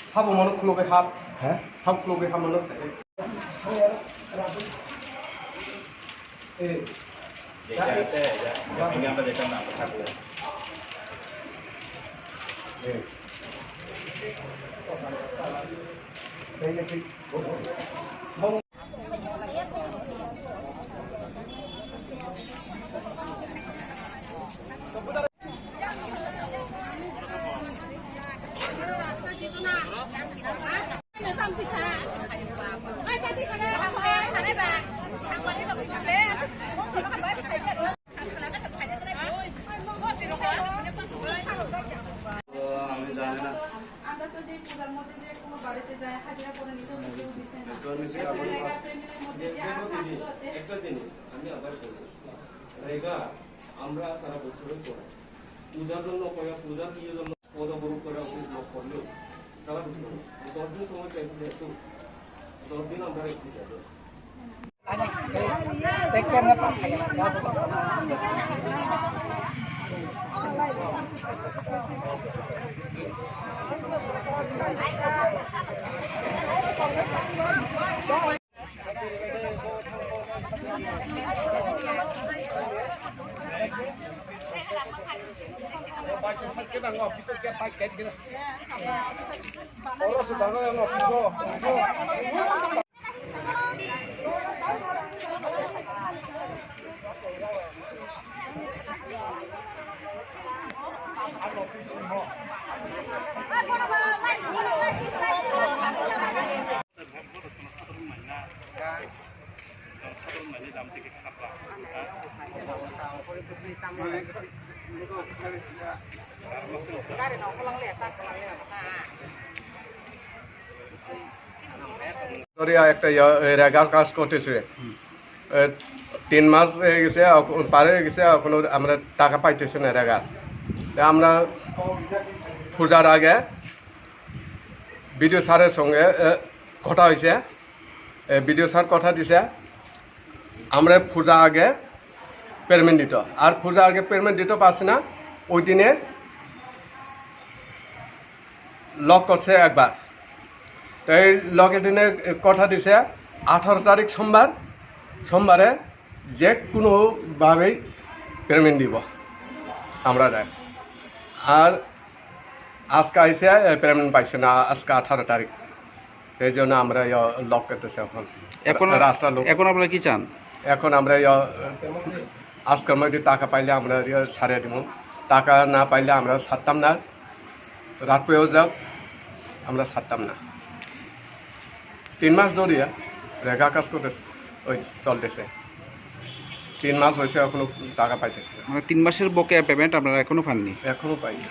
사보 만원 클로게 합, 사보 클로게 합 만원. আমরা সারা বছরই করে পূজার জন্য পূজার কি জন্য পদগুরু করে অফিস লোক করলেও তারা 10 দিন সময় চাইছে যেহেতু 10 দিন আমরা একটু যাবো Kita ngopi kita paket gitu. Orang sedang ngopi so. একটা রেগার কাজ করতেছে 3 মাস হয়ে গেছে পার হয়ে গেছে এখনো আমরা টাকা পাইতেছি না রেগার আমরা পূজার আগে বিডিও স্যারের সঙ্গে কথা হয়েছে বিডিও স্যার কথা দিছে আমরা পূজা আগে পেমেন্ট দিত আর পূজা আগে পেমেন্ট দিতে পারছি না ওই দিনে লক করছে একবার এই লগের দিনে কথা দিছে 18 তারিখ সোমবারে যে কোনোভাবেই পেমেন্ট দিব আমরা আর আজকে আইসে পেমেন্ট পাইছে না আজকে 18 তারিখ সেই জন্য আমরা লক করতেছি এখন রাস্তার লোক এখন আপনারা কি চান এখন আমরা আজকের মধ্যে টাকা পাইলে আমরা সারিয়ে দিব টাকা না পাইলে আমরা ছাড়তাম না রাত পেয়েও যাক আমরা ছাড়তাম না 3 মাস ধরে রেগা কাজ করতেছে ওই চলতেছে 3 মাস হয়েছে এখনো টাকা পাইতেছে 3 মাসের বকেয়া পেমেন্ট আপনারা এখনো পাননি এখনো পাইনি